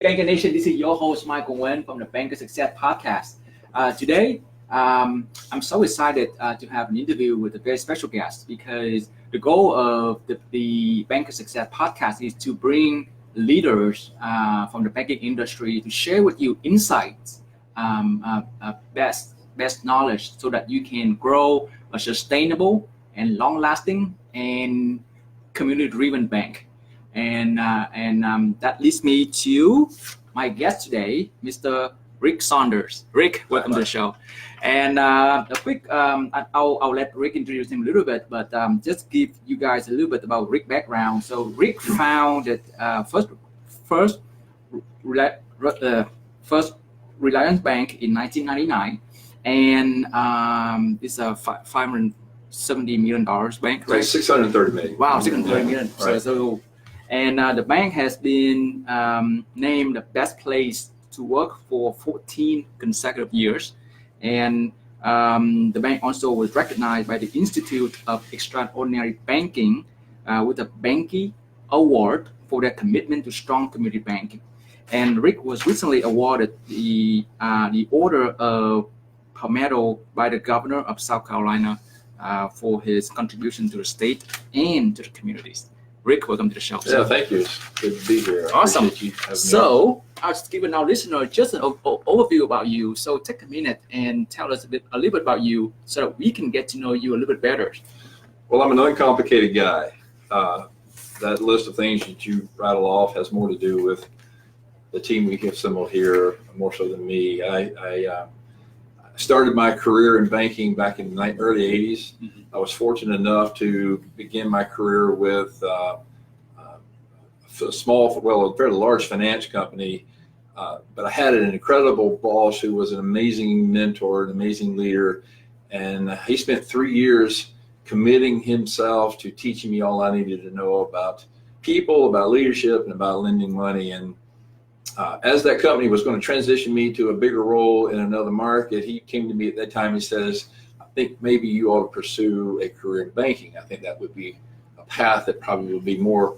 Banker Nation, this is your host, Michael Nguyen from the Banker Success Podcast. Today, I'm so excited to have an interview with a very special guest because the goal of the Banker Success Podcast is to bring leaders from the banking industry to share with you insights, best knowledge so that you can grow a sustainable and long-lasting and community-driven bank. And that leads me to my guest today, Mr. Rick Saunders. Rick, welcome to the show. And a quick, I'll let Rick introduce him a little bit, but just give you guys a little bit about Rick's background. So Rick founded first Reliance Bank in 1999, and it's a $570 million bank, right? 630 million. Wow, 630 million. Right. And the bank has been named the best place to work for 14 consecutive years. And the bank also was recognized by the Institute of Extraordinary Banking with a Banky Award for their commitment to strong community banking. And Rick was recently awarded the Order of Palmetto by the Governor of South Carolina for his contribution to the state and to the communities. Rick, welcome to the show. Yeah, thank you. It's good to be here. Awesome. So I'll just give our listener just an overview about you. So take a minute and tell us a little bit about you so that we can get to know you a little bit better. Well, I'm an uncomplicated guy. That list of things that you rattle off has more to do with the team we have assembled here, more so than me. I started my career in banking back in the early 80s. Mm-hmm. I was fortunate enough to begin my career with a very large finance company, but I had an incredible boss who was an amazing mentor, an amazing leader, and he spent 3 years committing himself to teaching me all I needed to know about people, about leadership, and about lending money. And as that company was going to transition me to a bigger role in another market, he came to me at that time. He says, I think maybe you ought to pursue a career in banking. I think that would be a path that probably would be more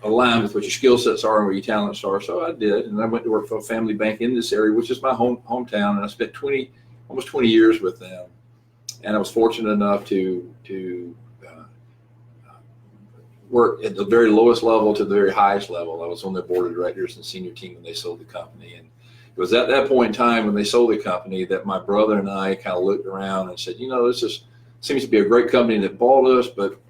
aligned with what your skill sets are and where your talents are. So I did, and I went to work for a family bank in this area, which is my hometown, and I spent almost 20 years with them. And I was fortunate enough to work at the very lowest level to the very highest level. I was on their board of directors and senior team when they sold the company. And it was at that point in time when they sold the company that my brother and I kind of looked around and said, this just seems to be a great company that bought us, but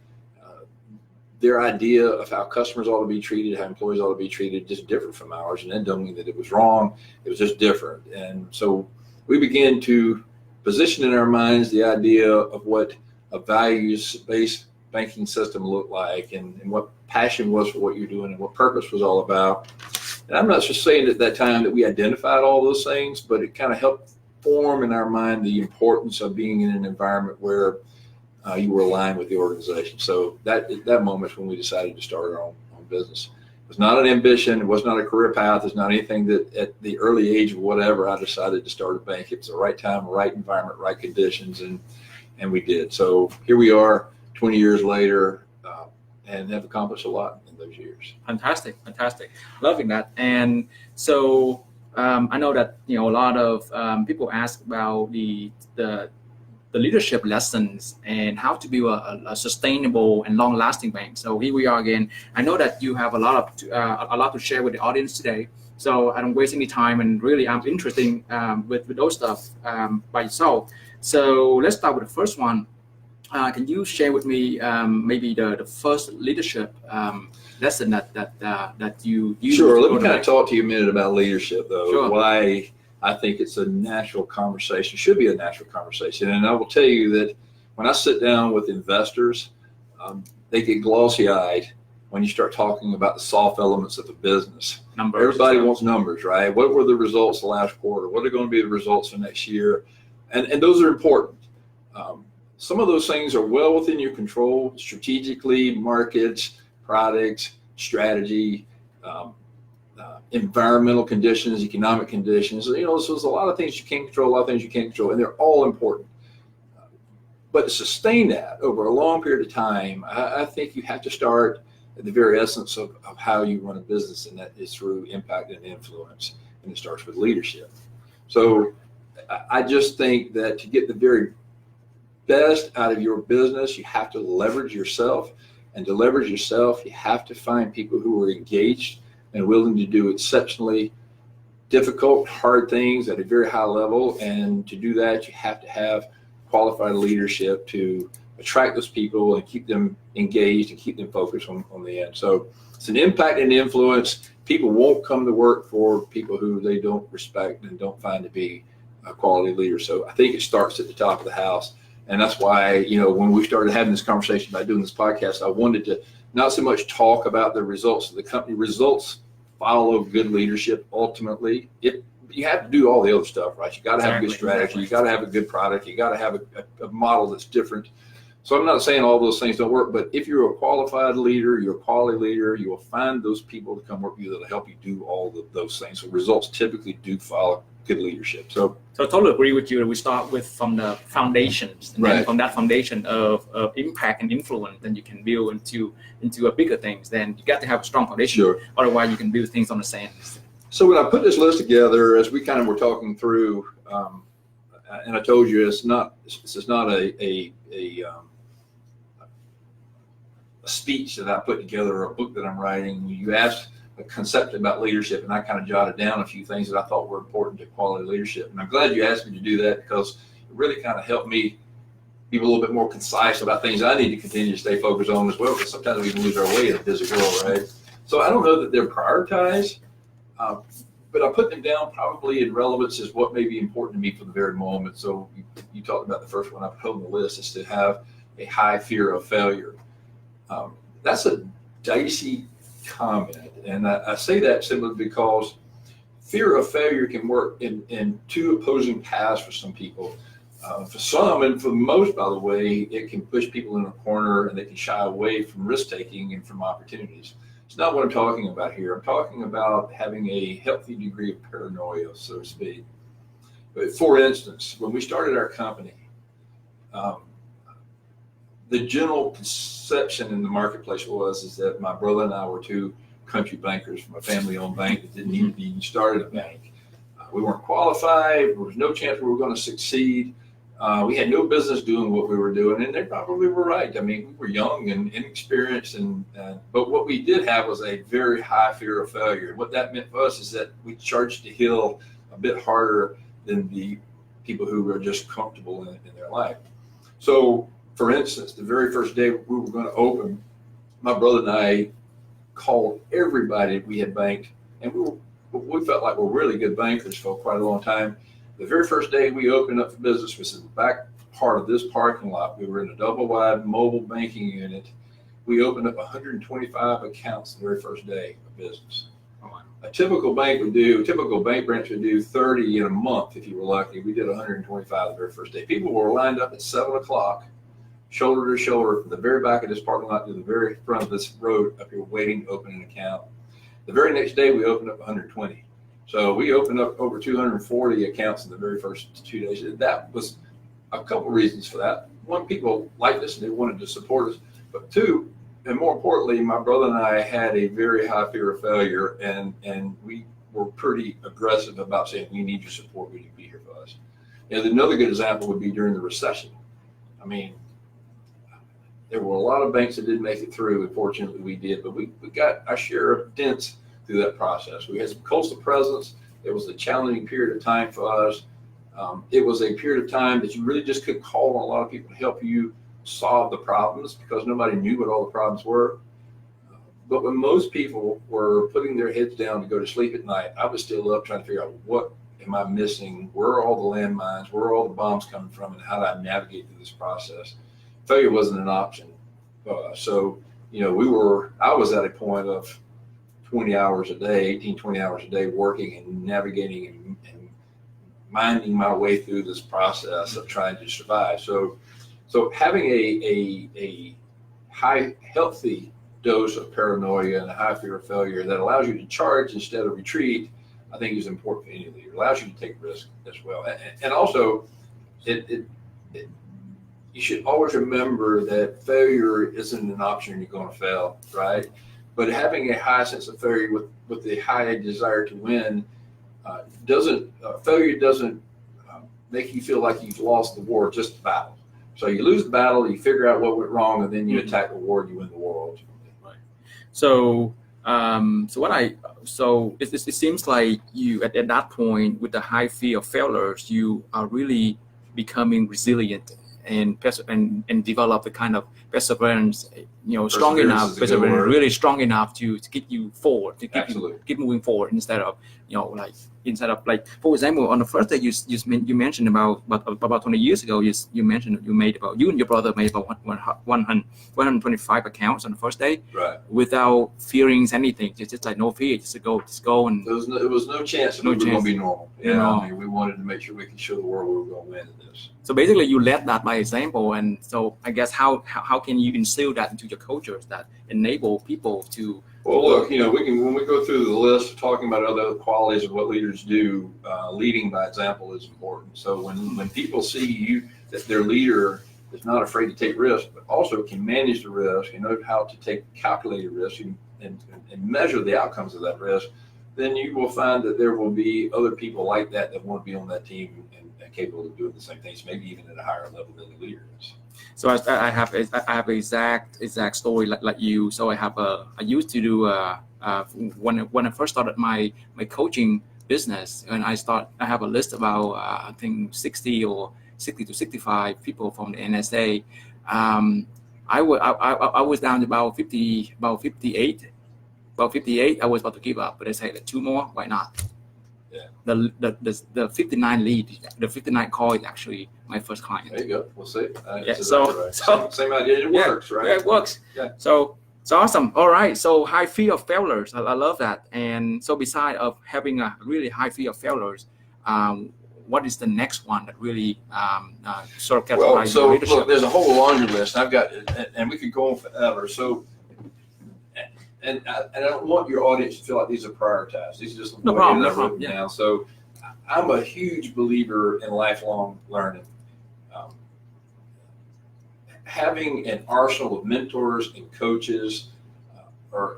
their idea of how customers ought to be treated, how employees ought to be treated, just different from ours. And that don't mean that it was wrong. It was just different. And so we began to position in our minds the idea of what a values-based banking system looked like and what passion was for what you're doing and what purpose was all about. And I'm not just saying at that time that we identified all those things, but it kind of helped form in our mind the importance of being in an environment where you were aligned with the organization. So that moment is when we decided to start our own business. It was not an ambition. It was not a career path. It's not anything that at the early age of whatever I decided to start a bank. It was the right time, right environment, right conditions, and we did. So here we are 20 years later, and have accomplished a lot in those years. Fantastic. Loving that. And so I know that a lot of people ask about the leadership lessons and how to build a sustainable and long-lasting bank. So here we are again. I know that you have a lot to share with the audience today. So I don't waste any time, and really I'm interested with those stuff by yourself. So let's start with the first one. Can you share with me maybe the first leadership lesson that you Sure. Let me kind of talk to you a minute about leadership, though. Sure. Why I think it's a natural conversation, should be a natural conversation. And I will tell you that when I sit down with investors, they get glossy-eyed when you start talking about the soft elements of a business. Numbers. Everybody wants numbers, right? What were the results the last quarter? What are going to be the results for next year? And those are important. Some of those things are well within your control, strategically, markets, products, strategy, environmental conditions, economic conditions. So there's a lot of things you can't control, a lot of things you can't control, and they're all important. But to sustain that over a long period of time, I think you have to start the very essence of how you run a business, and that is through impact and influence, and it starts with leadership. So I just think that to get the very best out of your business, you have to leverage yourself. And to leverage yourself, you have to find people who are engaged and willing to do exceptionally difficult, hard things at a very high level. And to do that, you have to have qualified leadership to attract those people and keep them engaged and keep them focused on the end. So it's an impact and influence. People won't come to work for people who they don't respect and don't find to be a quality leader. So I think it starts at the top of the house. And that's why, when we started having this conversation about doing this podcast, I wanted to not so much talk about the results of the company. Results follow good leadership. Ultimately, you have to do all the other stuff, right? You got to have a good strategy. You got to have a good product. You got to have a model that's different. So I'm not saying all those things don't work, but if you're a qualified leader, you're a quality leader, you will find those people to come work with you that'll help you do all of those things. So results typically do follow good leadership. So I totally agree with you. We start from the foundations, and then from that foundation of impact and influence, then you can build into a bigger things. Then you got to have a strong foundation. Sure. Otherwise, you can build things on the sand. So when I put this list together, as we kind of were talking through, and I told you this is not a speech that I put together or a book that I'm writing. You asked a concept about leadership, and I kind of jotted down a few things that I thought were important to quality leadership. And I'm glad you asked me to do that, because it really kind of helped me be a little bit more concise about things I need to continue to stay focused on as well, because sometimes we can lose our way in a busy world, right? So I don't know that they're prioritized, but I put them down probably in relevance as what may be important to me for the very moment. So you talked about the first one I put on the list is to have a high fear of failure. That's a dicey comment, and I say that simply because fear of failure can work in two opposing paths for some people. For some, and for most, by the way, it can push people in a corner, and they can shy away from risk-taking and from opportunities. It's not what I'm talking about here. I'm talking about having a healthy degree of paranoia, so to speak. But for instance, when we started our company, the general conception in the marketplace is that my brother and I were two country bankers from a family-owned bank that didn't need to be started a bank. We weren't qualified. There was no chance we were going to succeed. We had no business doing what we were doing, and they probably were right. I mean, we were young and inexperienced, but what we did have was a very high fear of failure. What that meant for us is that we charged the hill a bit harder than the people who were just comfortable in their life. So, for instance, the very first day we were going to open, my brother and I called everybody we had banked, and we felt like we're really good bankers for quite a long time. The very first day we opened up for business was in the back part of this parking lot. We were in a double-wide mobile banking unit. We opened up 125 accounts the very first day of business. A typical bank branch would do 30 in a month if you were lucky. We did 125 the very first day. People were lined up at 7 o'clock, shoulder to shoulder, from the very back of this parking lot to the very front of this road up here, waiting to open an account. The very next day, we opened up 120. So we opened up over 240 accounts in the very first 2 days. That was a couple reasons for that. One, people liked us and they wanted to support us. But two, and more importantly, my brother and I had a very high fear of failure, and we were pretty aggressive about saying, we need your support, we need to be here for us. And another good example would be during the recession. I mean, there were a lot of banks that didn't make it through, and fortunately we did, but we got our share of dents through that process. We had some coastal presence. It was a challenging period of time for us. It was a period of time that you really just couldn't call on a lot of people to help you solve the problems, because nobody knew what all the problems were. But when most people were putting their heads down to go to sleep at night, I was still up trying to figure out, what am I missing? Where are all the landmines? Where are all the bombs coming from? And how do I navigate through this process? Failure wasn't an option. So, I was at a point of 20 hours a day, 18, 20 hours a day, working and navigating and minding my way through this process of trying to survive. So having a high, healthy dose of paranoia and a high fear of failure that allows you to charge instead of retreat, I think is important for any leader. It allows you to take risk as well. And also, you should always remember that failure isn't an option. You're going to fail, right? But having a high sense of failure with a high desire to win failure doesn't make you feel like you've lost the war, just the battle. So you lose the battle, you figure out what went wrong, and then you attack the war, and you win the war ultimately. Right. So, it seems like you at that point with the high fear of failures, you are really becoming resilient and develop the kind of perseverance, strong enough, really strong enough to keep you forward, to keep moving forward instead of for example, on the first day you mentioned about 20 years ago, you mentioned you and your brother made about 125 accounts on the first day, right? Without fearing anything, just like no fear, just go and there was no chance that we were going to be normal. I mean, we wanted to make sure we could show the world we were going to win in this. So basically, you led that by example, and so I guess how can you instill that into your cultures that enable people to? Well, look, when we go through the list of talking about other qualities of what leaders do, leading by example is important. So when people see you, that their leader is not afraid to take risks, but also can manage the risk and know how to take calculated risk and measure the outcomes of that risk, then you will find that there will be other people like that want to be on that team and capable of doing the same things, maybe even at a higher level than the leader is. So I have an exact story like you. So I used to do when I first started my coaching business, and I have a list about I think 60 to 65 people from the NSA. I was down to about 58. I was about to give up, but I said 2 more, why not? Yeah. The 59 lead, the 59 call is actually my first client. There you go. We'll see. Same idea. It works, right? Yeah, it works. Yeah. So it's awesome. All right. So high fear of failures. I love that. And so beside of having a really high fear of failures, what is the next one that really sort of capitalizes your leadership? Look, there's a whole laundry list. I've got, and we could go on forever. So. And I don't want your audience to feel like these are prioritized. These are just no problem. Now. So I'm a huge believer in lifelong learning. Having an arsenal of mentors and coaches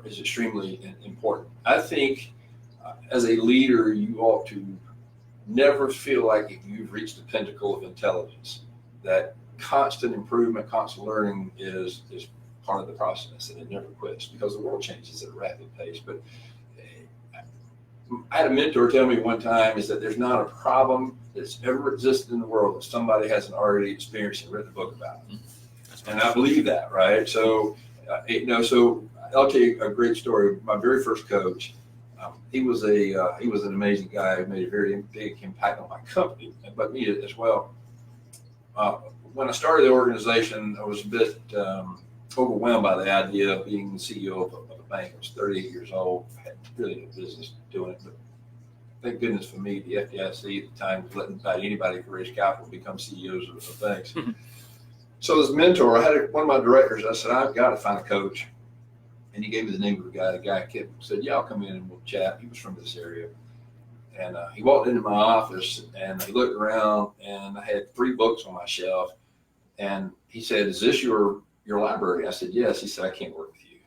is extremely important. I think as a leader, you ought to never feel like you've reached the pinnacle of intelligence. That constant improvement, constant learning is part of the process, and it never quits because the world changes at a rapid pace. But I had a mentor tell me one time is that there's not a problem that's ever existed in the world that somebody hasn't already experienced and written a book about. And I believe that, right? So, so I'll tell you a great story. My very first coach, he was an amazing guy who made a very big impact on my company, but me as well. When I started the organization, I was a bit overwhelmed by the idea of being the CEO of a bank. I was 38 years old. I had really no business doing it, but thank goodness for me, the FDIC at the time was letting anybody who could raise capital become CEOs of banks. So as a mentor, I had one of my directors. I said, I've got to find a coach, and he gave me the name of the guy. The guy said, yeah, I'll come in and we'll chat. He was from this area. And he walked into my office and he looked around, and I had 3 books on my shelf. And he said, is this your library? I said, yes. He said, I can't work with you.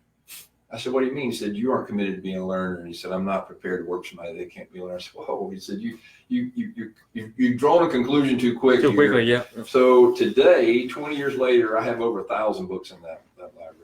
I said, what do you mean? He said, you aren't committed to being a learner. And he said, I'm not prepared to work with somebody that can't be a learner. I said, whoa. He said, you've drawn a conclusion too quickly. Too quickly, yeah. So today, 20 years later, I have over 1,000 books in that library.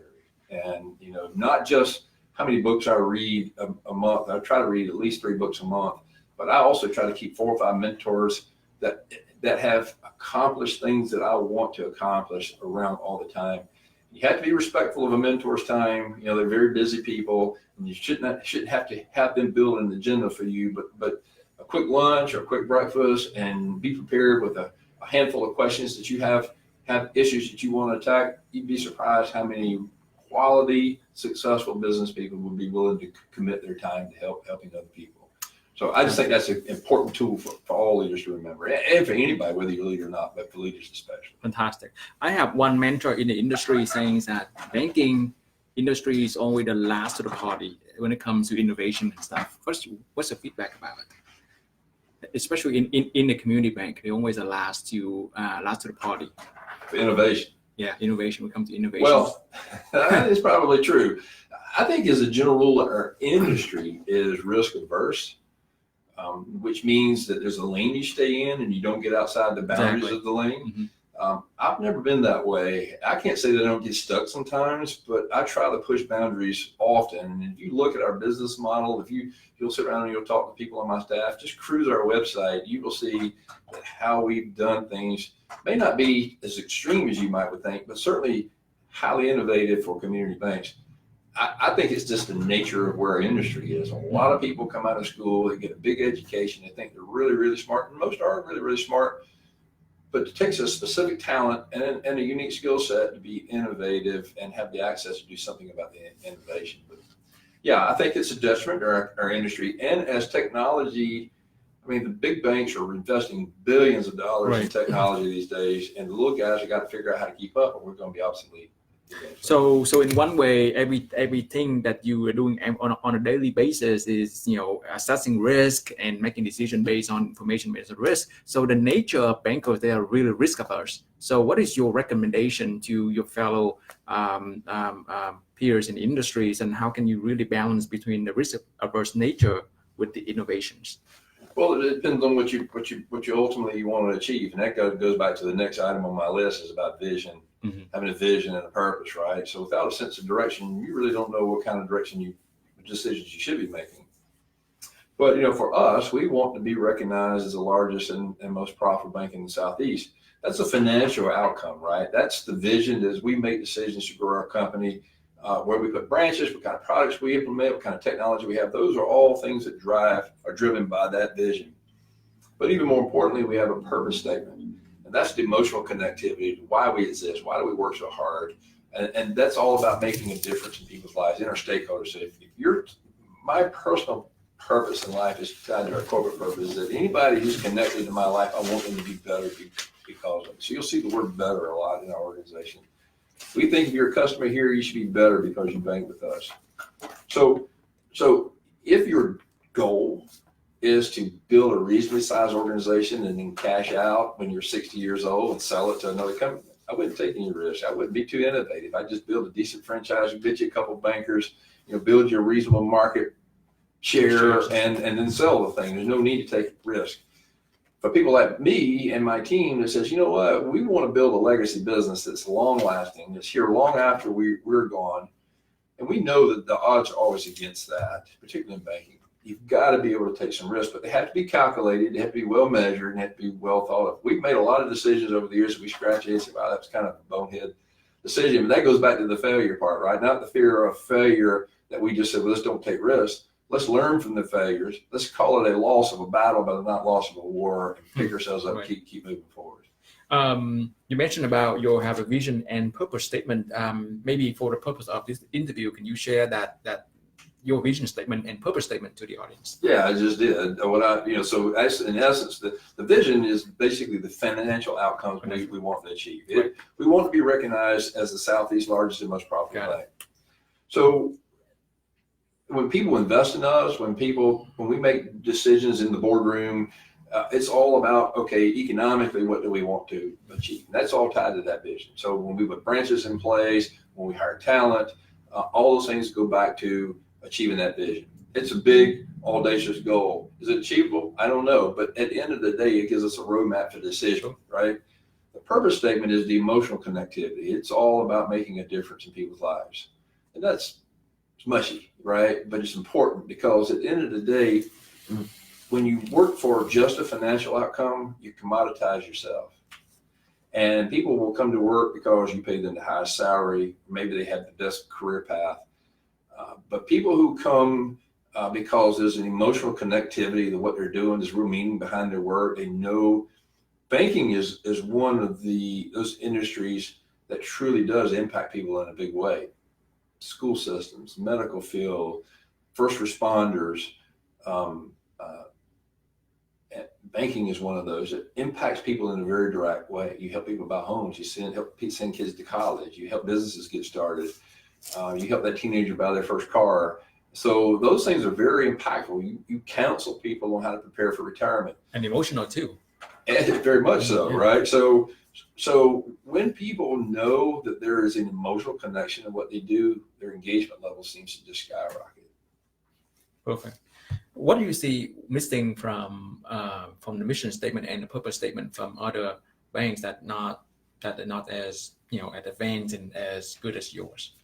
And, not just how many books I read a month. I try to read at least 3 books a month, but I also try to keep 4 or 5 mentors that have accomplished things that I want to accomplish around all the time. You have to be respectful of a mentor's time. They're very busy people, and you shouldn't have to have them build an agenda for you, but a quick lunch or a quick breakfast, and be prepared with a handful of questions that you have issues that you want to attack. You'd be surprised how many quality, successful business people would be willing to commit their time to helping other people. So I just think that's an important tool for all leaders to remember, and for anybody, whether you're a leader or not, but for leaders especially. Fantastic. I have one mentor in the industry saying that banking industry is always the last to the party when it comes to innovation and stuff. What's the feedback about it? Especially in the community bank, they always are last to the party. For innovation. Yeah, innovation. We come to innovation. Well, that is probably true. I think as a general rule, our industry is risk averse, which means that there's a lane you stay in and you don't get outside the boundaries Exactly. of the lane. Mm-hmm. I've never been that way. I can't say that I don't get stuck sometimes, but I try to push boundaries often. And if you look at our business model, you'll sit around and you'll talk to people on my staff, just cruise our website, you will see that how we've done things may not be as extreme as you might would think, but certainly highly innovative for community banks. I think it's just the nature of where our industry is. A lot of people come out of school, they get a big education, they think they're really, really smart, and most are really, really smart. But it takes a specific talent and a unique skill set to be innovative and have the access to do something about the innovation. But yeah, I think it's a detriment to our industry. And as technology, I mean, the big banks are investing billions of dollars in technology these days, and the little guys have got to figure out how to keep up, or we're going to be obsolete. So in one way, everything that you are doing on a daily basis is, assessing risk and making decisions based on information based on risk. So the nature of bankers, they are really risk averse. So what is your recommendation to your fellow peers in the industries, and how can you really balance between the risk averse nature with the innovations? Well, it depends on what you ultimately want to achieve, and that goes back to the next item on my list is about vision. Mm-hmm. Having a vision and a purpose, right? So without a sense of direction, you really don't know what kind of decisions you should be making. But for us, we want to be recognized as the largest and most profitable bank in the Southeast. That's a financial outcome, right? That's the vision as we make decisions to grow our company, where we put branches, what kind of products we implement, what kind of technology we have. Those are all things that are driven by that vision. But even more importantly, we have a purpose statement. And that's the emotional connectivity to why we exist, why do we work so hard, and that's all about making a difference in people's lives, in our stakeholders. So my personal purpose in life is tied to our corporate purpose, that anybody who's connected to my life, I want them to be better because of it. So you'll see the word better a lot in our organization. We think if you're a customer here, you should be better because you bank with us. So if your goal is to build a reasonably sized organization and then cash out when you're 60 years old and sell it to another company, I wouldn't take any risk. I wouldn't be too innovative. I'd just build a decent franchise, get you a couple of bankers, build your reasonable market share and then sell the thing. There's no need to take risk. For people like me and my team that says, you know what, we want to build a legacy business that's long lasting, that's here long after we're gone. And we know that the odds are always against that, particularly in banking. You've got to be able to take some risks, but they have to be calculated, they have to be well measured, and have to be well thought of. We've made a lot of decisions over the years that we scratch and say, wow, that's kind of a bonehead decision. But that goes back to the failure part, right? Not the fear of failure that we just said, well, let's don't take risks. Let's learn from the failures. Let's call it a loss of a battle, but not loss of a war, and pick ourselves up, keep moving forward. You mentioned about you have a vision and purpose statement. Maybe for the purpose of this interview, can you share that your vision statement and purpose statement to the audience? Yeah, I just did. So in essence, the vision is basically the financial outcomes we want to achieve. We want to be recognized as the Southeast's largest and most profitable bank. So when people invest in us, when we make decisions in the boardroom, it's all about, okay, economically, what do we want to achieve? And that's all tied to that vision. So when we put branches in place, when we hire talent, all those things go back to achieving that vision. It's a big, audacious goal. Is it achievable? I don't know. But at the end of the day, it gives us a roadmap for decision, right? The purpose statement is the emotional connectivity. It's all about making a difference in people's lives. And that's mushy, right? But it's important because at the end of the day, when you work for just a financial outcome, you commoditize yourself. And people will come to work because you pay them the highest salary. Maybe they have the best career path. But people who come because there's an emotional connectivity to what they're doing, there's real meaning behind their work. They know banking is one of those industries that truly does impact people in a big way. School systems, medical field, first responders. Banking is one of those that impacts people in a very direct way. You help people buy homes. You help send kids to college. You help businesses get started. You help that teenager buy their first car. So those things are very impactful. You counsel people on how to prepare for retirement. And emotional too. And very much so, Yeah. right? So when people know that there is an emotional connection in what they do, their engagement level seems to just skyrocket. Perfect. What do you see missing from the mission statement and the purpose statement from other banks that are not as as advanced and as good as yours?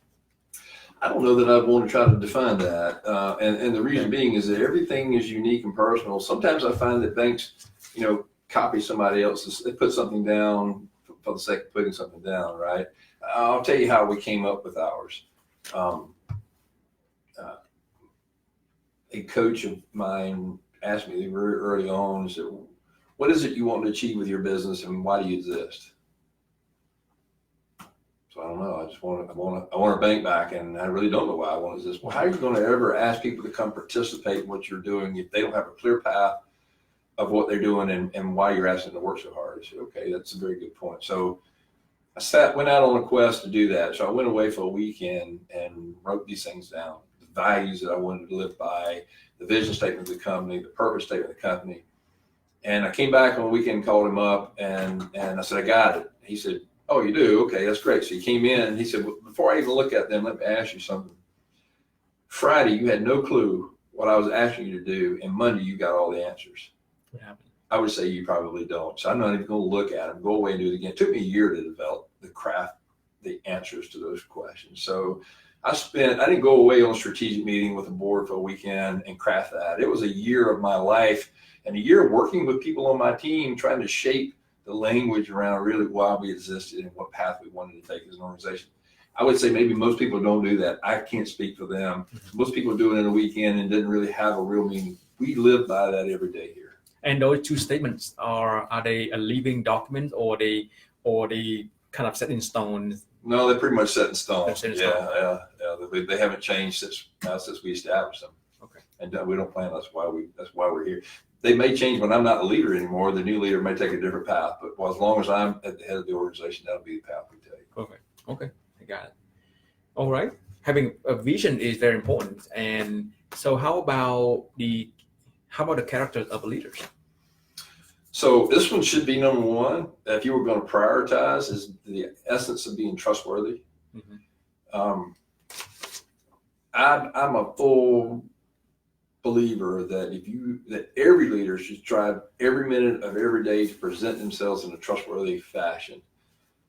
I don't know that I'd want to try to define that. And the reason Okay. being is that everything is unique and personal. Sometimes I find that banks, copy somebody else's, they put something down for the sake of putting something down, right? I'll tell you how we came up with ours. Um, a coach of mine asked me very early on, said, what is it you want to achieve with your business and why do you exist? So I don't know. I want a bank back, and I really don't know why I want to exist. Well, how are you going to ever ask people to come participate in what you're doing if they don't have a clear path of what they're doing and why you're asking them to work so hard? I said, okay, that's a very good point. So went out on a quest to do that. So I went away for a weekend and wrote these things down, the values that I wanted to live by, the vision statement of the company, the purpose statement of the company. And I came back on the weekend and called him up and I said, I got it. He said, oh, you do? Okay, that's great. So he came in and he said, well, before I even look at them, let me ask you something. Friday, you had no clue what I was asking you to do, and Monday, you got all the answers. What happened? I would say you probably don't. So I'm not even going to look at them. Go away and do it again. It took me a year to develop the answers to those questions. So I didn't go away on a strategic meeting with the board for a weekend and craft that. It was a year of my life and a year of working with people on my team, trying to shape the language around really why we existed and what path we wanted to take as an organization. I would say maybe most people don't do that. I can't speak for them. Most people do it in a weekend and didn't really have a real meaning. We live by that every day here. And those two statements are they a living document or they kind of set in stone? No, they're pretty much set in stone. They're set in stone. Yeah. They haven't changed since we established them. Okay. And we don't plan. That's why we're here. They may change when I'm not the leader anymore. The new leader may take a different path, but as long as I'm at the head of the organization, that'll be the path we take. Perfect. Okay, I got it. All right. Having a vision is very important. And so how about the characters of leaders? So this one should be number one. If you were going to prioritize, is the essence of being trustworthy. Mm-hmm. I'm a full believer that every leader should try every minute of every day to present themselves in a trustworthy fashion.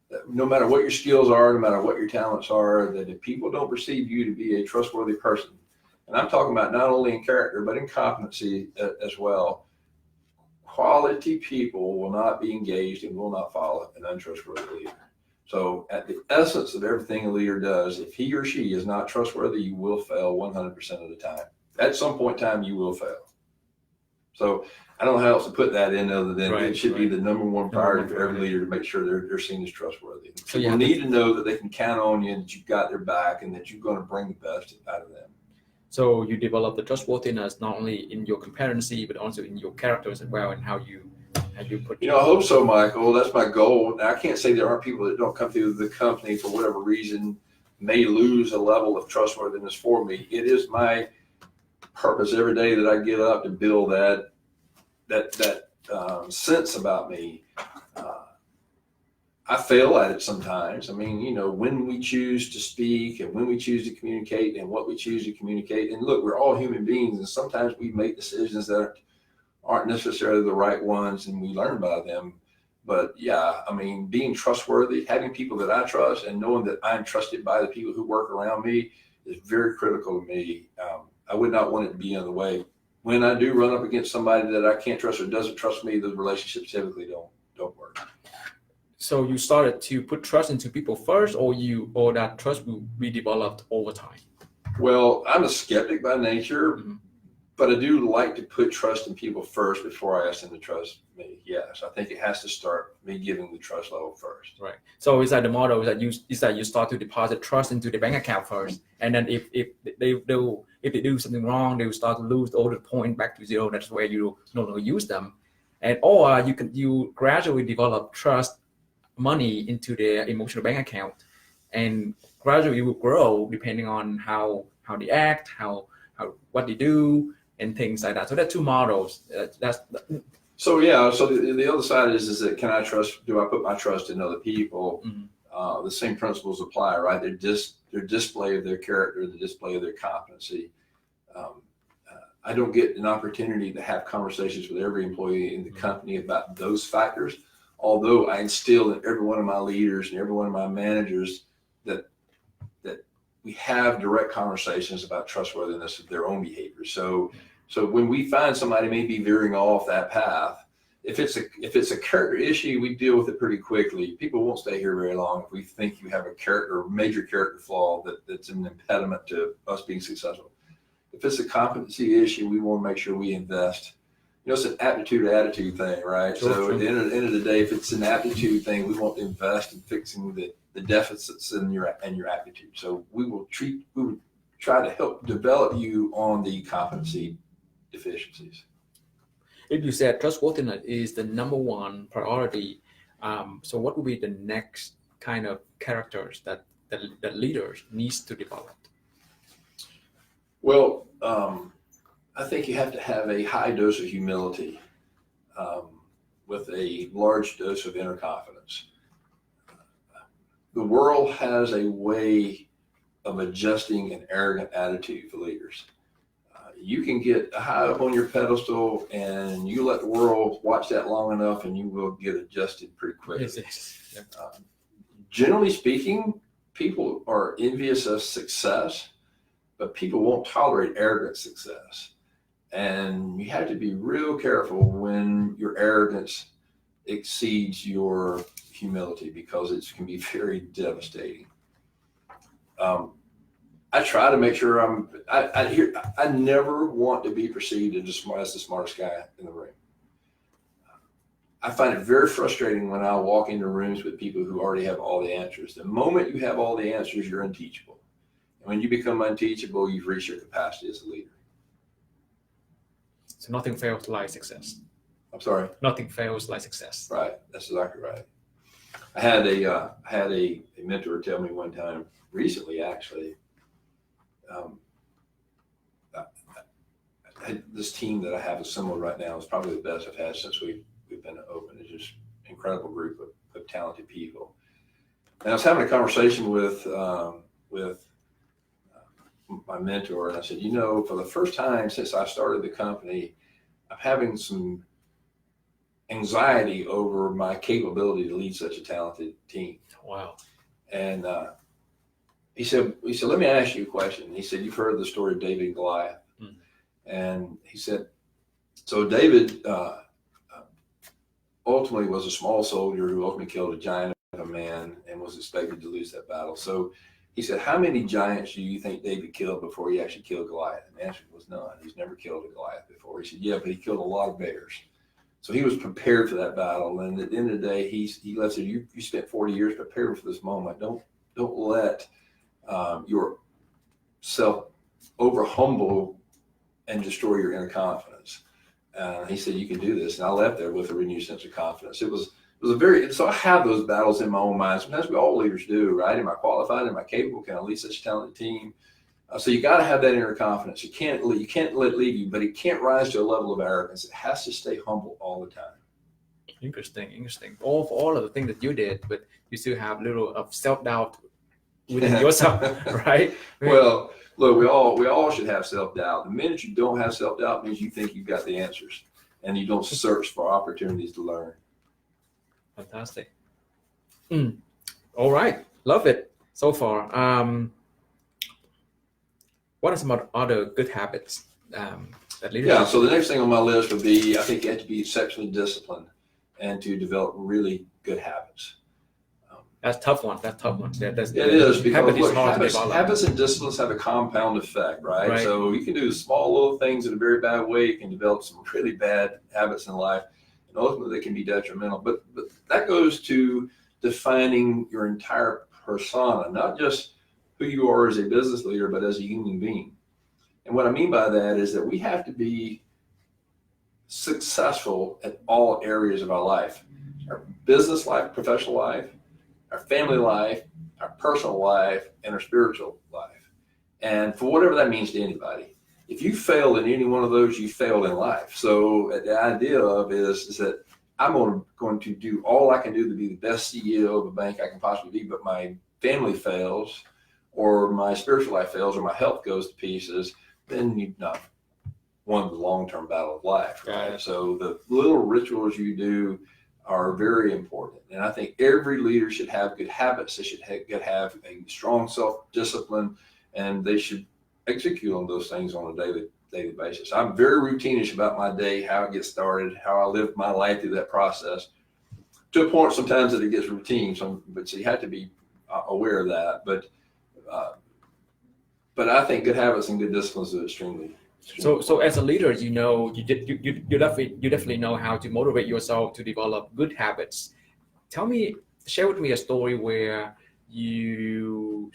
That no matter what your skills are, no matter what your talents are, that if people don't perceive you to be a trustworthy person, and I'm talking about not only in character but in competency as well. Quality people will not be engaged and will not follow an untrustworthy leader. So at the essence of everything a leader does, if he or she is not trustworthy, you will fail 100% of the time. At some point in time, you will fail. So I don't know how else to put that in other than it should be the number one priority for every leader to make sure they're seen as trustworthy. So you need to know that they can count on you and that you've got their back and that you're going to bring the best out of them. So you develop the trustworthiness not only in your competency but also in your characters as well and how you put. I hope so, Michael. That's my goal. Now, I can't say there aren't people that don't come through the company for whatever reason may lose a level of trustworthiness for me. It is my purpose every day that I get up to build that sense about me. I fail at it sometimes. I mean, when we choose to speak and when we choose to communicate and what we choose to communicate. And look, we're all human beings, and sometimes we make decisions that aren't necessarily the right ones, and we learn by them. But yeah, I mean, being trustworthy, having people that I trust, and knowing that I'm trusted by the people who work around me is very critical to me. I would not want it to be in the way. When I do run up against somebody that I can't trust or doesn't trust me, those relationships typically don't work. So you started to put trust into people first, or that trust will be developed over time? Well, I'm a skeptic by nature, but I do like to put trust in people first before I ask them to trust me. Yes, I think it has to start me giving the trust level first. Right. So is that the model is that you start to deposit trust into the bank account first, and then if they do something wrong, they will start to lose all the point back to zero. That's where you no longer use them, or you gradually develop trust money into their emotional bank account, and gradually it will grow depending on how they act, how what they do, and things like that. So there are two models. So yeah, so the other side is that do I put my trust in other people? The same principles apply, right? Their display of their character, the display of their competency. Um, I don't get an opportunity to have conversations with every employee in the company about those factors, although I instill in every one of my leaders and every one of my managers that we have direct conversations about trustworthiness of their own behavior. So when we find somebody may be veering off that path, if it's a character issue, we deal with it pretty quickly. People won't stay here very long if we think you have a major character flaw that's an impediment to us being successful. If it's a competency issue, we want to make sure we invest. It's an aptitude attitude thing, right? Sure, so sure. At the end of the day, if it's an aptitude thing, we want to invest in fixing the deficits in your aptitude. So we will try to help develop you on the competency deficiencies. If you said trustworthiness is the number one priority, so what would be the next kind of characters that leaders needs to develop? Well, I think you have to have a high dose of humility with a large dose of inner confidence. The world has a way of adjusting an arrogant attitude for leaders. You can get high up on your pedestal and you let the world watch that long enough and you will get adjusted pretty quickly. Yes. Yeah. Generally speaking, people are envious of success, but people won't tolerate arrogant success. And you have to be real careful when your arrogance exceeds your humility because it can be very devastating. I try to make sure I never want to be perceived as the smartest guy in the room. I find it very frustrating when I walk into rooms with people who already have all the answers. The moment you have all the answers, you're unteachable. And when you become unteachable, you've reached your capacity as a leader. So nothing fails like success. I'm sorry? Nothing fails like success. Right. That's exactly right. I had a mentor tell me one time recently, actually, this team that I have assembled right now is probably the best I've had since we've been open. It's just an incredible group of talented people. And I was having a conversation with my mentor, and I said, for the first time since I started the company, I'm having some anxiety over my capability to lead such a talented team. Wow. And he said, let me ask you a question. He said, you've heard the story of David and Goliath. Mm. And he said, so David ultimately was a small soldier who ultimately killed a giant of a man and was expected to lose that battle. So he said, how many giants do you think David killed before he actually killed Goliath? And the answer was none. He's never killed a Goliath before. He said, yeah, but he killed a lot of bears. So he was prepared for that battle. And at the end of the day, he said, you spent 40 years preparing for this moment. Don't let yourself over humble and destroy your inner confidence. He said, you can do this. And I left there with a renewed sense of confidence. So I have those battles in my own mind. Sometimes we all leaders do, right? Am I qualified? Am I capable? Can I lead such a talented team? So you got to have that inner confidence. You can't let it leave you, but it can't rise to a level of arrogance. It has to stay humble all the time. Interesting. All of the things that you did, but you still have a little of self-doubt within yourself, right? Well, look, we all should have self-doubt. The minute you don't have self-doubt means you think you've got the answers and you don't search for opportunities to learn. Fantastic. All right. Love it so far. What are some other good habits that leaders? Yeah, so the next thing on my list would be, I think you have to be exceptionally disciplined and to develop really good habits. That's a tough one. It is, because habits and disciplines have a compound effect, right? So you can do small little things in a very bad way. You can develop some really bad habits in life, and ultimately they can be detrimental. But that goes to defining your entire persona, not just who you are as a business leader, but as a human being. And what I mean by that is that we have to be successful at all areas of our life, our business life, professional life, our family life, our personal life, and our spiritual life. And for whatever that means to anybody. if you fail in any one of those, you failed in life. So the idea of is that I'm going to do all I can do to be the best CEO of a bank I can possibly be, but my family fails, or my spiritual life fails, or my health goes to pieces, then you've not won the long-term battle of life, right? So the little rituals you do are very important. And I think every leader should have good habits. They should have a strong self-discipline, and they should execute on those things on a daily basis. I'm very routinish about my day, how it gets started, how I live my life through that process, to a point sometimes that it gets routine. But so you have to be aware of that. But I think good habits and good disciplines are extremely. So as a leader, you definitely know how to motivate yourself to develop good habits. Share with me a story where you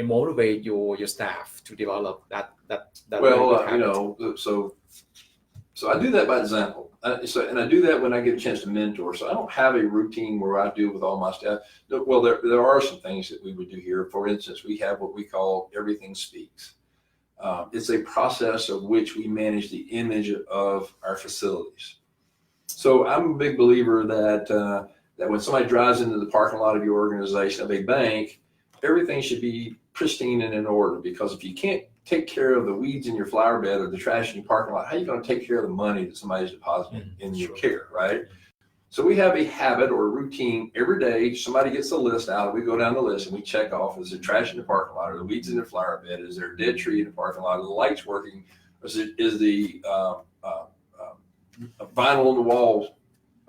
motivate your staff to develop that. Well, so I do that by example. And I do that when I get a chance to mentor. So I don't have a routine where I do with all my staff. Well, there are some things that we would do here. For instance, we have what we call Everything Speaks. It's a process of which we manage the image of our facilities. So I'm a big believer that when somebody drives into the parking lot of your organization, of a bank, everything should be pristine and in order, because if you can't take care of the weeds in your flower bed or the trash in your parking lot, how are you going to take care of the money that somebody's depositing in your care, right? So we have a habit or a routine every day. Somebody gets a list out, we go down the list and we check off: is there trash in the parking lot, or the weeds in the flower bed, is there a dead tree in the parking lot, are the lights working, or is the vinyl on the walls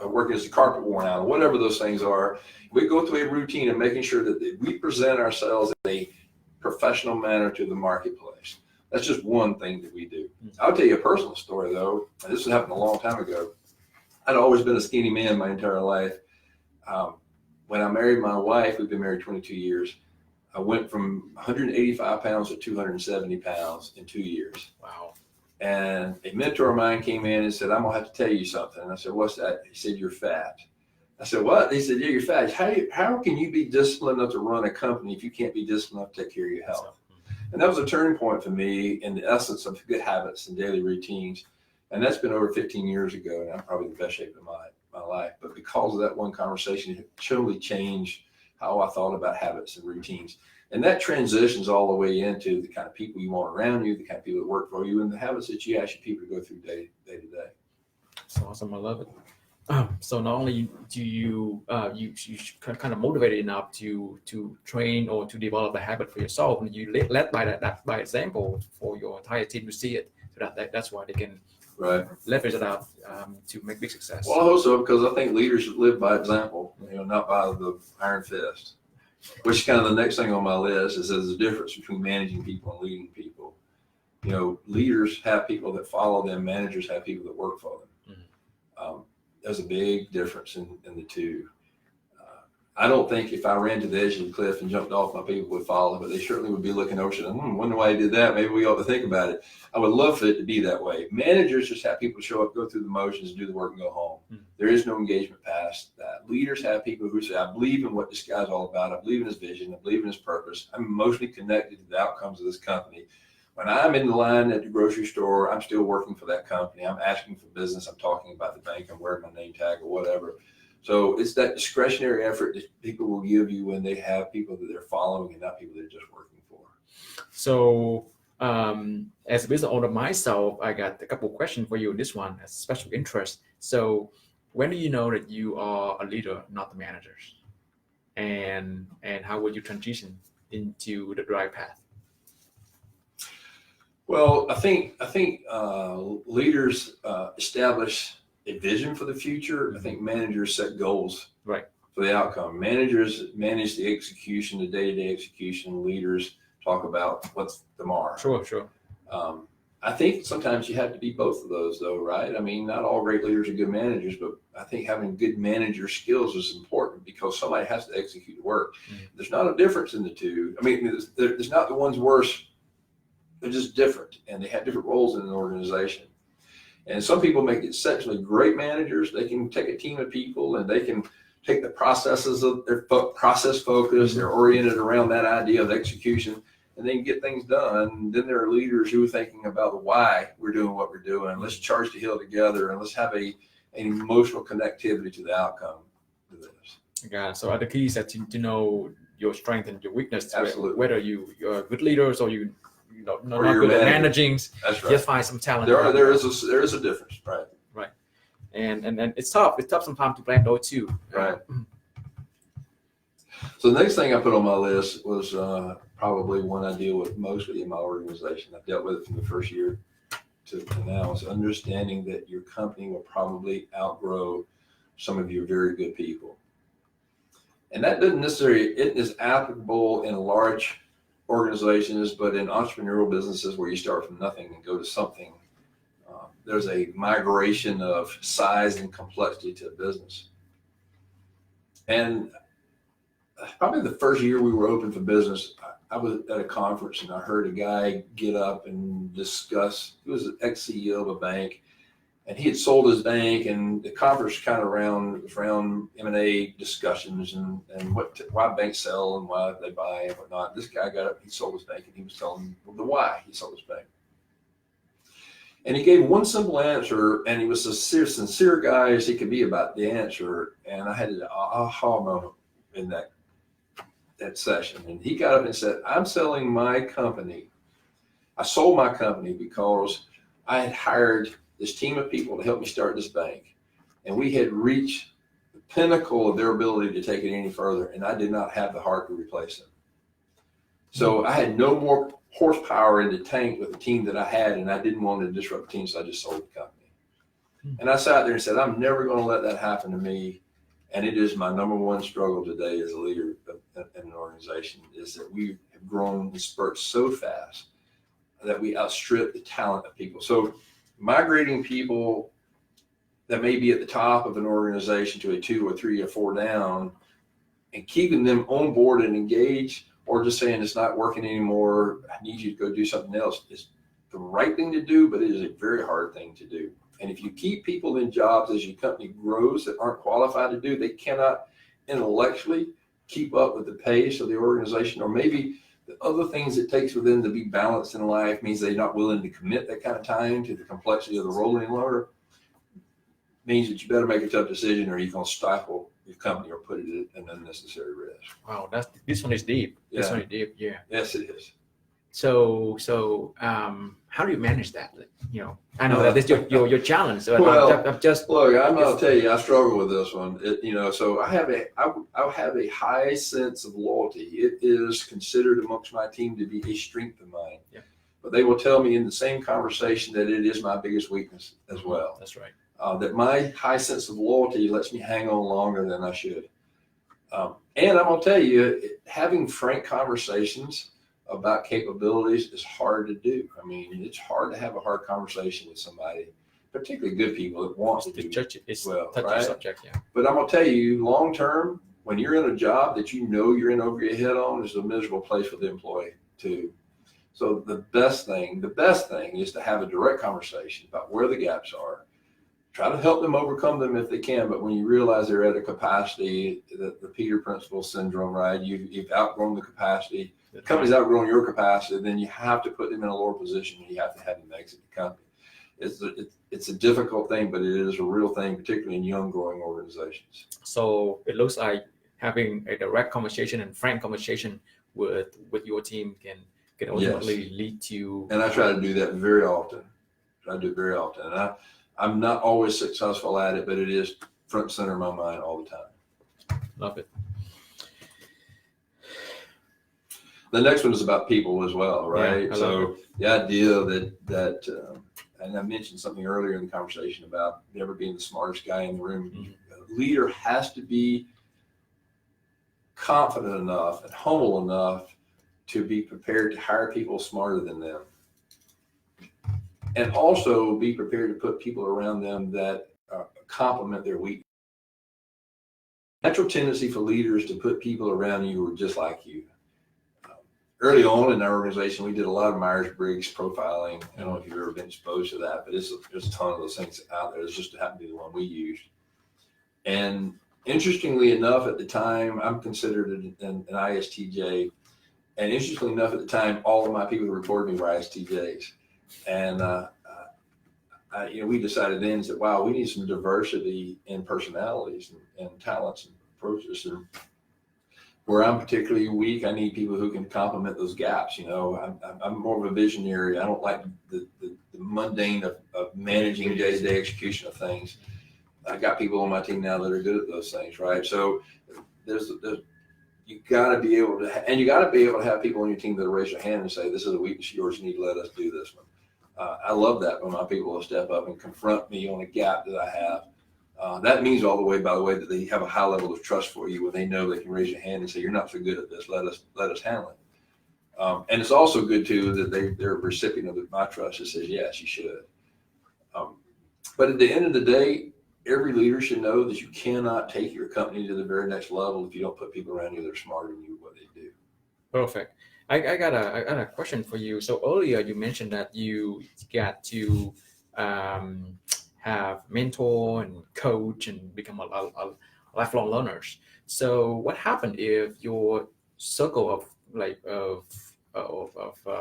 working, is the carpet worn out, or whatever those things are. We go through a routine of making sure that we present ourselves in a professional manner to the marketplace. That's just one thing that we do. I'll tell you a personal story though, and this happened a long time ago. I'd always been a skinny man my entire life. When I married my wife, we've been married 22 years, I went from 185 pounds to 270 pounds in 2 years. Wow. And a mentor of mine came in and said, I'm gonna have to tell you something. And I said, what's that? He said, you're fat. I said, what? He said, yeah, you're fat. How can you be disciplined enough to run a company if you can't be disciplined enough to take care of your health? And that was a turning point for me in the essence of good habits and daily routines. And that's been over 15 years ago, and I'm probably in the best shape of my life. But because of that one conversation, it totally changed how I thought about habits and routines. And that transitions all the way into the kind of people you want around you, the kind of people that work for you, and the habits that you ask your people to go through day to day. That's awesome. I love it. So not only do you kind of motivated enough to train or to develop a habit for yourself, and you led by that by example for your entire team to see it, so that's why they can leverage it out to make big success. Well, I hope so, because I think leaders should live by example, not by the iron fist. Which is kind of the next thing on my list is there's a difference between managing people and leading people. Leaders have people that follow them. Managers have people that work for them. Mm-hmm. There's a big difference in the two. I don't think if I ran to the edge of the cliff and jumped off, my people would follow, but they certainly would be looking over and wonder why he did that. Maybe we ought to think about it. I would love for it to be that way. Managers just have people show up, go through the motions, do the work, and go home. Mm-hmm. There is no engagement past that. Leaders have people who say, I believe in what this guy's all about. I believe in his vision. I believe in his purpose. I'm emotionally connected to the outcomes of this company. When I'm in the line at the grocery store, I'm still working for that company. I'm asking for business. I'm talking about the bank. I'm wearing my name tag or whatever. So it's that discretionary effort that people will give you when they have people that they're following and not people they're just working for. So as a business owner myself, I got a couple of questions for you. This one has special interest. So when do you know that you are a leader, not the managers? And how would you transition into the right path? Well, I think leaders establish a vision for the future. I think managers set goals for the outcome. Managers manage the execution, the day-to-day execution. Leaders talk about what's tomorrow. Sure. I think sometimes you have to be both of those, though, right? I mean, not all great leaders are good managers, but I think having good manager skills is important because somebody has to execute the work. Mm-hmm. There's not a difference in the two. I mean, there's not the one's worse. They're just different, and they have different roles in an organization. And some people make exceptionally great managers. They can take a team of people and they can take the processes of their process focus. They're oriented around that idea of execution. and then get things done. Then there are leaders who are thinking about the why we're doing what we're doing. Let's charge the hill together, and let's have an emotional connectivity to the outcome of this. Yeah. So the key is that to know your strength and your weakness. Absolutely. Whether you're good leaders or you know not or good at managing. That's right. Just find some talent. There is a difference, right? Right. And it's tough. It's tough sometimes to blend those two. Right. So the next thing I put on my list was probably one I deal with mostly in my organization. I've dealt with it from the first year to now. Is understanding that your company will probably outgrow some of your very good people. And that doesn't necessarily, it is applicable in large organizations, but in entrepreneurial businesses where you start from nothing and go to something, there's a migration of size and complexity to a business. And probably the first year we were open for business, I was at a conference and I heard a guy get up and discuss, he was an ex-CEO of a bank, and he had sold his bank, and the conference kind of around M&A discussions and why banks sell and why they buy and whatnot. This guy got up, he sold his bank, and he was telling the why he sold his bank. And he gave one simple answer, and he was a sincere guy as he could be about the answer. And I had an aha moment in that session. And he got up and said, I'm selling my company. I sold my company because I had hired this team of people to help me start this bank. And we had reached the pinnacle of their ability to take it any further. And I did not have the heart to replace them. So I had no more horsepower in the tank with the team that I had, and I didn't want to disrupt the team, so I just sold the company. And I sat there and said, I'm never going to let that happen to me. And it is my number one struggle today as a leader in an organization, is that we have grown in spurts so fast that we outstrip the talent of people. So migrating people that may be at the top of an organization to a 2 or 3 or 4 down and keeping them on board and engaged, or just saying it's not working anymore, I need you to go do something else, is the right thing to do, but it is a very hard thing to do. And if you keep people in jobs as your company grows that aren't qualified to do, they cannot intellectually keep up with the pace of the organization, or maybe the other things it takes for them to be balanced in life means they're not willing to commit that kind of time to the complexity of the role any longer, means that you better make a tough decision, or you're going to stifle your company or put it at an unnecessary risk. Wow, this one is deep. Yeah. This one is deep. Yeah. Yes, it is. So how do you manage that? You know, I know that this is your challenge. So Well, I'm just look, I'm going to tell you, I struggle with this one. So I have a high sense of loyalty. It is considered amongst my team to be a strength of mine. Yeah. But they will tell me in the same conversation that it is my biggest weakness as well. That's right. That my high sense of loyalty lets me hang on longer than I should. And I'm going to tell you, having frank conversations about capabilities is hard to do. I mean, it's hard to have a hard conversation with somebody, particularly good people that want to do well, right? Subject, yeah. But I'm going to tell you, long term, when you're in a job that you know you're in over your head on, is a miserable place for the employee too. So the best thing is to have a direct conversation about where the gaps are. Try to help them overcome them if they can, but when you realize they're at a capacity, the Peter Principle syndrome, right? You've outgrown the capacity. The company's outgrown your capacity, then you have to put them in a lower position, and you have to have them exit the company. It's a difficult thing, but it is a real thing, particularly in young growing organizations. So it looks like having a direct conversation and frank conversation with your team can ultimately lead to. And I try to do that very often. And I'm not always successful at it, but it is front and center in my mind all the time. Love it. The next one is about people as well, right? Yeah, so the idea that and I mentioned something earlier in the conversation about never being the smartest guy in the room. Mm-hmm. A leader has to be confident enough and humble enough to be prepared to hire people smarter than them. And also be prepared to put people around them that complement their weakness. Natural tendency for leaders to put people around you who are just like you. Early on in our organization, we did a lot of Myers-Briggs profiling. I don't know if you've ever been exposed to that, but there's a ton of those things out there. It's just happened to be the one we used. And interestingly enough, at the time, I'm considered an ISTJ. And interestingly enough, at the time, all of my people who reported me were ISTJs. And, we decided then that, wow, we need some diversity in personalities and talents and approaches. And where I'm particularly weak, I need people who can complement those gaps. I'm more of a visionary. I don't like the mundane of managing day-to-day execution of things. I got people on my team now that are good at those things, right? So you got to be able to, and you got to be able to have people on your team that raise their hand and say, "This is a weakness of yours. You need to let us do this one." I love that when my people will step up and confront me on a gap that I have. That means all the way, by the way, that they have a high level of trust for you when they know they can raise your hand and say, "You're not so good at this. Let us handle it." And it's also good too that they're a recipient of my trust that says, "Yes, you should." But at the end of the day, every leader should know that you cannot take your company to the very next level if you don't put people around you that are smarter than you at what they do. Perfect. I got a question for you. So earlier you mentioned that you got to have mentor and coach and become a lifelong learners. So what happened if your circle of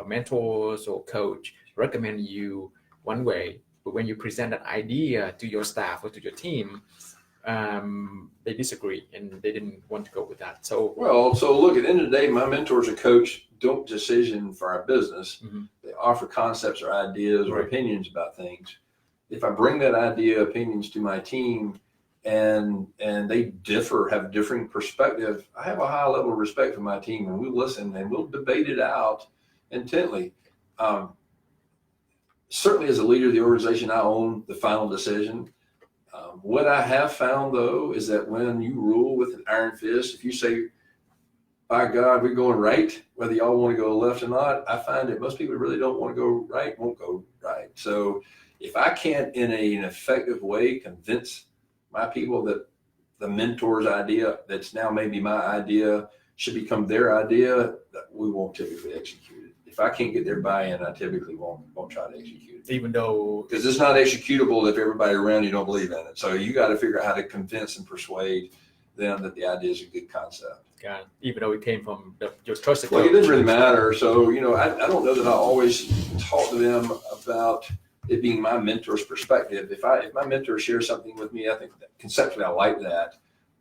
mentors or coach recommend you one way, but when you present that idea to your staff or to your team, they disagree and they didn't want to go with that. So look, at the end of the day, my mentors and coach don't decision for our business. They offer concepts or ideas or opinions about things. If I bring that idea, opinions to my team and they have differing perspective, I have a high level of respect for my team, and we listen and we'll debate it out intently. Certainly as a leader of the organization, I own the final decision. What I have found, though, is that when you rule with an iron fist, if you say, "By God, we're going right," whether y'all want to go left or not, I find that most people really don't want to go right, won't go right. So if I can't, in an effective way, convince my people that the mentor's idea that's now maybe my idea should become their idea, we won't typically execute it. If I can't get their buy-in, I typically won't try to execute it. Even though, because it's not executable if everybody around you don't believe in it. So you got to figure out how to convince and persuade them that the idea is a good concept. God, even though it came from your trusted Well, coach. it doesn't really matter. So, I don't know that I always talk to them about it being my mentor's perspective. If my mentor shares something with me, I think that conceptually I like that,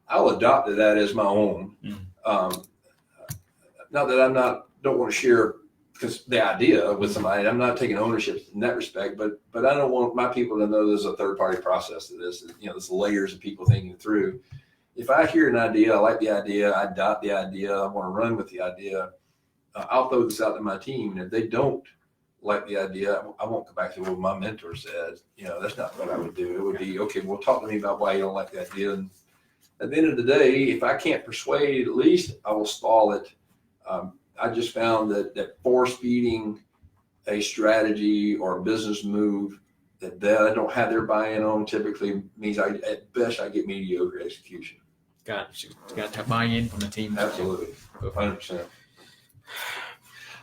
I'll adopt that as my own. Not that don't want to share the idea with somebody. I'm not taking ownership in that respect, but I don't want my people to know there's a third party process to this. There's layers of people thinking through. If I hear an idea, I like the idea, I adopt the idea, I want to run with the idea, I'll throw this out to my team. And if they don't like the idea, I won't go back to what my mentor said. That's not what I would do. It would be, okay, well, talk to me about why you don't like the idea. And at the end of the day, if I can't persuade, at least I will stall it. I just found that force feeding a strategy or a business move that I don't have their buy-in on typically means at best I get mediocre execution. Got to have buy-in from the team. Absolutely, 100%.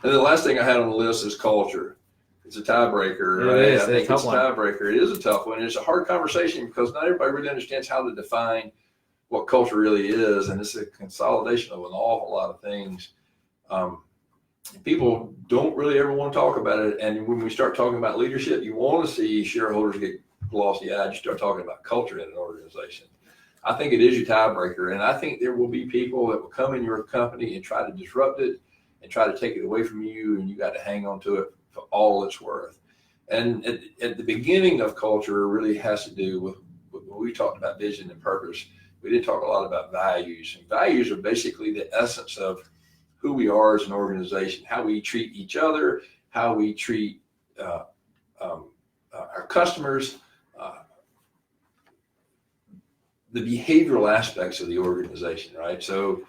And the last thing I had on the list is culture. It's a tiebreaker. Right? I think it's a tiebreaker. It is a tough one. It's a hard conversation because not everybody really understands how to define what culture really is, and it's a consolidation of an awful lot of things. People don't really ever want to talk about it, and when we start talking about leadership, you want to see shareholders get glossy-eyed. You start talking about culture in an organization. I think it is your tiebreaker, and I think there will be people that will come in your company and try to disrupt it and try to take it away from you, and you got to hang on to it for all it's worth. And at the beginning of culture really has to do with when we talked about vision and purpose. We did talk a lot about values, and values are basically the essence of who we are as an organization, how we treat each other, how we treat our customers, the behavioral aspects of the organization, right? So,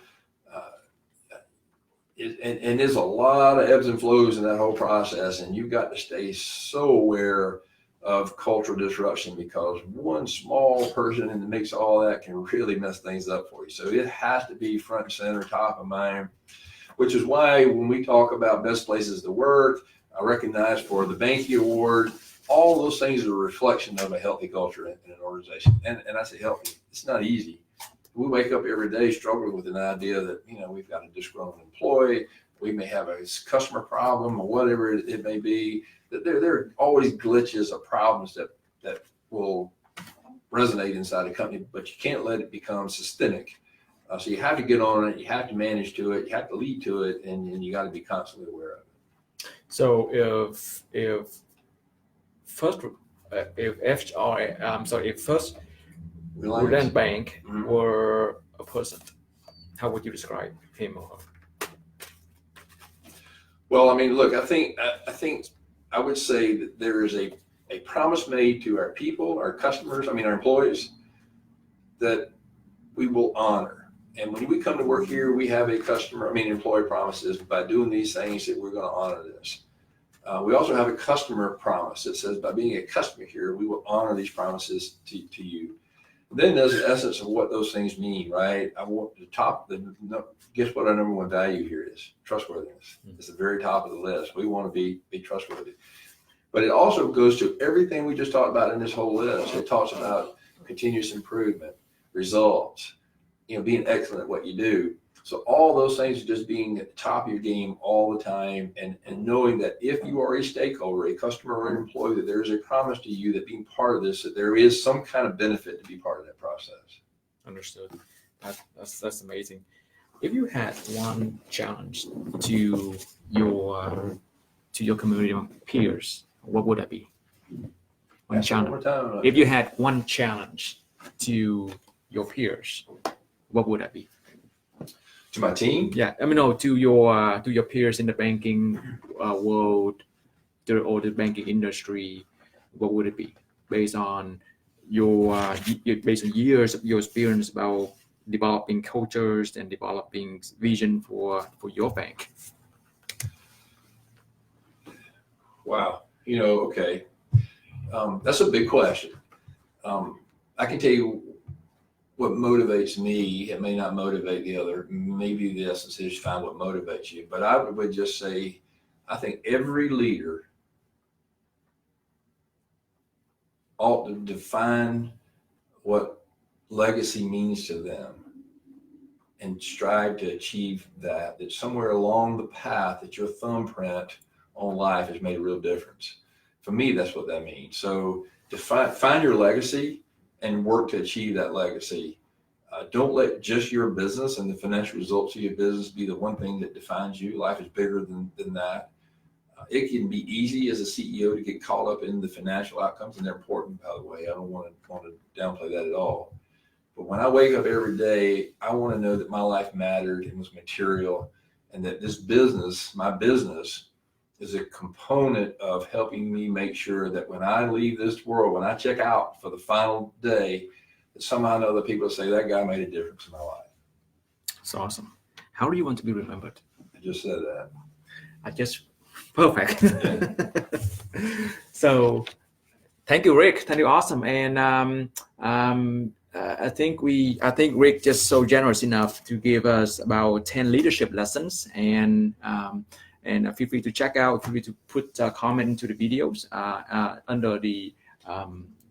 and there's a lot of ebbs and flows in that whole process, and you've got to stay so aware of cultural disruption because one small person in the mix of all that can really mess things up for you. So it has to be front and center, top of mind, which is why when we talk about best places to work, I recognize for the Banky Award, all those things are a reflection of a healthy culture in an organization. And I say healthy, it's not easy. We wake up every day struggling with an idea that, we've got a disgruntled employee, we may have a customer problem or whatever it may be. That there are always glitches or problems that will resonate inside a company, but you can't let it become systemic. So you have to get on it, you have to manage to it, you have to lead to it, and you got to be constantly aware of it. So if first if first Reliance Bank were a person, how would you describe him or her? Well, I mean, look, I think I would say that there is a promise made to our people, our customers, our employees, that we will honor. And when we come to work here, we have a employee promises by doing these things that we're going to honor this. We also have a customer promise that says by being a customer here, we will honor these promises to you. Then there's the essence of what those things mean, right? I want guess what our number one value here is? Trustworthiness. It's the very top of the list. We want to be trustworthy. But it also goes to everything we just talked about in this whole list. It talks about continuous improvement, results, being excellent at what you do. So all those things are just being at the top of your game all the time, and knowing that if you are a stakeholder, a customer or an employee, that there is a promise to you that being part of this, that there is some kind of benefit to be part of that process. Understood. That's amazing. If you had one challenge to your community peers, what would that be? One challenge. If you had one challenge to your peers, what would that be? To my team? Yeah, no, to your peers in the banking world, or the banking industry. What would it be based on years of your experience about developing cultures and developing vision for your bank? Wow, okay, that's a big question. I can tell you what motivates me. It may not motivate the other. Maybe the essence is find what motivates you. But I would just say, I think every leader ought to define what legacy means to them and strive to achieve that somewhere along the path that your thumbprint on life has made a real difference. For me, that's what that means. So find your legacy and work to achieve that legacy. Don't let just your business and the financial results of your business be the one thing that defines you. Life is bigger than that. It can be easy as a CEO to get caught up in the financial outcomes, and they're important, by the way. I don't want to downplay that at all. But when I wake up every day, I want to know that my life mattered and was material, and that this business, my business, is a component of helping me make sure that when I leave this world, when I check out for the final day, that somehow or other people say that guy made a difference in my life. That's awesome. How do you want to be remembered? I just said that. Perfect. Yeah. So thank you, Rick. Thank you. Awesome. And I think Rick just so generous enough to give us about 10 leadership lessons, and feel free to check out, feel free to put a comment into the videos under the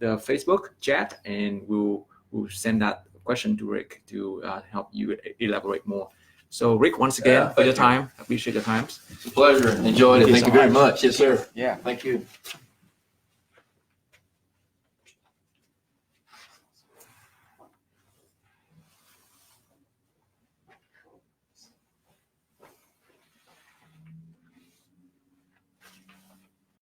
Facebook chat, and we'll send that question to Rick to help you elaborate more. So Rick, once again, for your time, I appreciate your time. It's a pleasure. Enjoyed it. Thank you very much. Yes, sir. Yeah. Thank you.